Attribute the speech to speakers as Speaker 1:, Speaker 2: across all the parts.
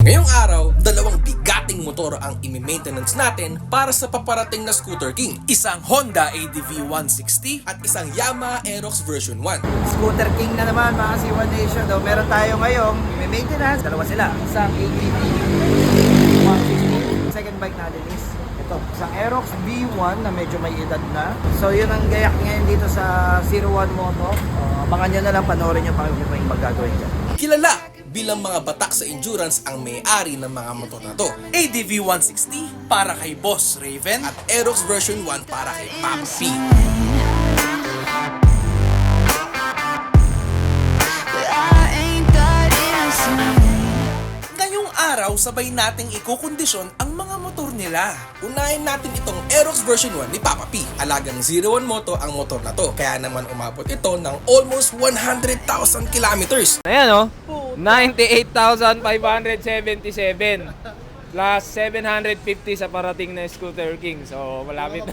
Speaker 1: Ngayong araw, dalawang bigating motor ang imi-maintenance natin para sa paparating na Scooter King. Isang Honda ADV 160 at isang Yamaha Aerox version 1.
Speaker 2: Scooter King na naman mga C1 Nation. Meron tayo ngayong maintenance. Dalawa sila. Isang ADV 160. Second bike natin is ito. Isang Aerox V1 na medyo may edad na. So yun ang gayak ngayon dito sa 01 Moto. Abangan nyo na lang, panoorin nyo pa kung yung magagawin dyan.
Speaker 1: Kilala bilang mga batak sa endurance ang may-ari ng mga motor na to. ADV 160 para kay Boss Raven at Aerox version 1 para kay Papa P. Ngayong araw, sabay nating ikukondisyon ang mga motor nila. Unahin natin itong Aerox version 1 ni Papa P. Alagang 01 Moto ang motor na to. Kaya naman umabot ito ng almost 100,000 kilometers.
Speaker 3: Ayan o, 98,577 plus 750 sa parating na Scooter King. So malapit na.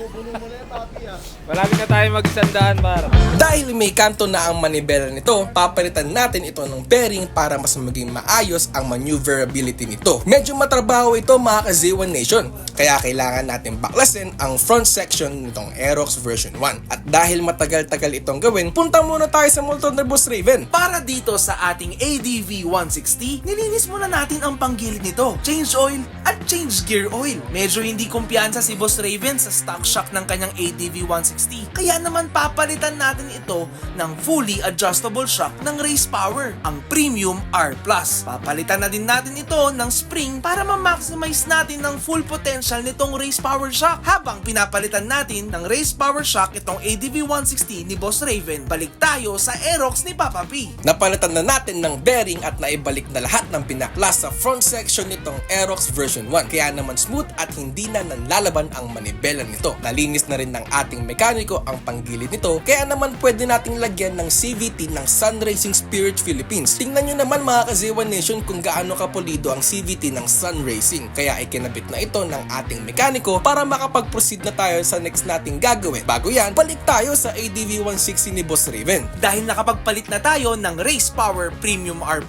Speaker 3: Malapit na tayo mag-100 para.
Speaker 1: Dahil may kanto na ang manibela nito, papalitan natin ito ng bearing para mas maging maayos ang maneuverability nito. Medyo matrabaho ito mga ka-Z1 Nation, kaya kailangan natin baklasin ang front section nitong Aerox version 1. At dahil matagal-tagal itong gawin, punta muna tayo sa motor na Boss Raven. Para dito sa ating ADV 160, nilinis muna natin ang panggilid nito, change oil at change gear oil. Medyo hindi kumpiyansa si Boss Raven sa stock shock ng kanyang ADV 160. Kaya naman papalitan natin ito ng fully adjustable shock ng Race Power, ang Premium R+. Papalitan na din natin ito ng spring para ma-maximize natin ng full potential nitong Race Power shock. Habang pinapalitan natin ng Race Power shock itong ADV 160 ni Boss Raven, balik tayo sa Aerox ni Papa P. Napalitan na natin ng bearing at naibalik na lahat ng pinaklas sa front section nitong Aerox version 1. Kaya naman smooth at hindi na nanlalaban ang manibela nito. Nalinis na rin ng ating mekaniko ang panggilid nito, kaya naman pwede nating lagyan ng CVT ng Sun Racing Spirit Philippines. Tingnan nyo naman mga ka-Z1 Nation kung gaano kapulido ang CVT ng Sun Racing. Kaya ikinabit na ito ng ating mekaniko para makapag-proceed na tayo sa next nating gagawin. Bago yan, balik tayo sa ADV 160 ni Boss Raven. Dahil nakapagpalit na tayo ng Race Power Premium R+,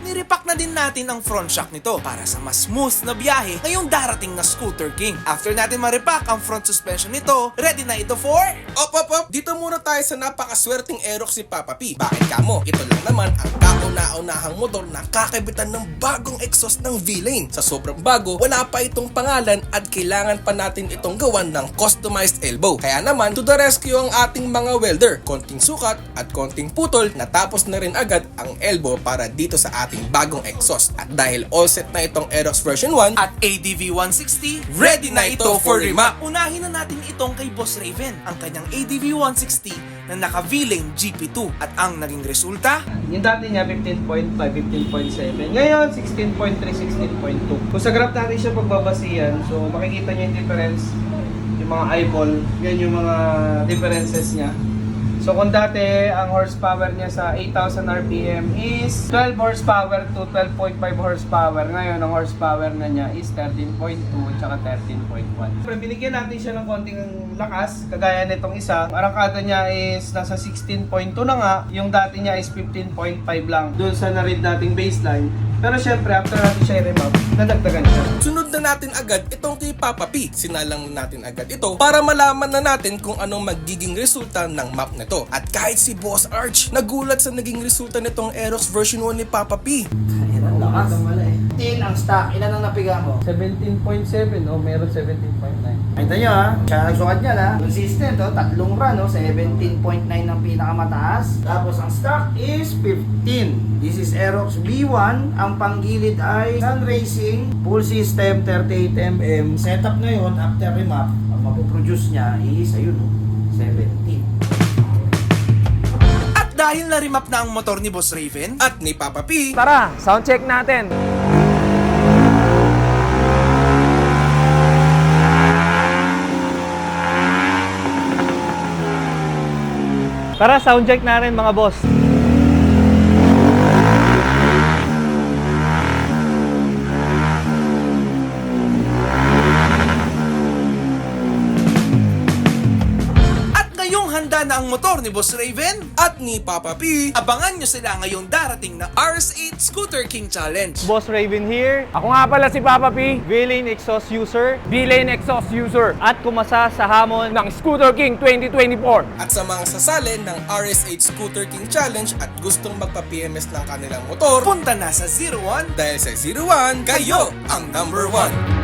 Speaker 1: nirepack na din natin ang front shock nito para sa mas smooth na biyahe ngayong darating na Scooter King. After natin ma-repack ang front suspension nito, ready na ito for... Op! Dito muna tayo sa napakaswerteng Aerox si Papa P. Bakit kamo? Ito lang naman ang kauna-unahang motor na kakabitan ng bagong exhaust ng V-Lane. Sa sobrang bago, wala pa itong pangalan at kailangan pa natin itong gawan ng customized elbow. Kaya naman, to the rescue ang ating mga welder. Konting sukat at konting putol, natapos na rin agad ang elbow para dito sa ating bagong exhaust. At dahil all set na itong Aerox version 1 at ADV 160, ready na ito for remap. Unahin na natin itong kay Boss Raven, ang kanyang ADV 160 na naka V-Lane GP2. At ang naging resulta,
Speaker 3: Yung dati niya 15.5, 15.7. Ngayon 16.3, 16.2. Kung sa graph natin siya pagbabasihan, so makikita niyo yung difference, yung mga eyeball, yan yung mga differences niya. So kung dati ang horsepower niya sa 8,000 RPM is 12 horsepower to 12.5 horsepower. Ngayon ang horsepower na niya is 13.2 at saka 13.1. Pero binigyan natin siya ng konting lakas, kagaya nitong isa. Arangkada niya is nasa 16.2 na nga, yung dati niya is 15.5 lang doon sa na-read nating baseline. Pero syempre, after natin siya i-remap, nadagdagan siya.
Speaker 1: sunod na natin agad itong kay Papa P. Sinalang natin agad ito para malaman na natin kung anong magiging resulta ng map nito. At kahit si Boss Arch, nagulat sa naging resulta nitong Aerox version 1 ni Papa P.
Speaker 2: Ang lakas. 10 ang stock. Ilan ang napiga mo?
Speaker 3: 17.7 o meron 17.9.
Speaker 2: Kita nyo ha, siya nagsukat niya na. Consistent o, tatlong run o, 17.9 ang pinakamataas. Tapos ang stock is 15. This is Aerox B1. Ang panggilid ay Sun Racing, full system, 38mm. Setup ngayon, after remap, ang mapoproduce niya is, ayun o, 17.
Speaker 1: At dahil na-remap na ang motor ni Boss Raven at ni Papa P,
Speaker 3: Tara, sound check natin. Tara, sound check na rin mga boss.
Speaker 1: at ngayong handa
Speaker 4: gumana ang motor ni Boss Raven?
Speaker 1: At ni Papa P.
Speaker 4: Abangan nyo sila ngayong darating na RS8 Scooter King Challenge.
Speaker 5: Boss Raven here. Ako nga pala si Papa P, V-Lane exhaust user, B-Lane exhaust user, at kumasa sa hamon ng Scooter King 2024.
Speaker 1: At sa mga sasali ng RS8 Scooter King Challenge at gustong magpa-PMS ng kanilang motor,
Speaker 4: Punta na sa 01
Speaker 1: dahil sa 01, kayo ang number 1.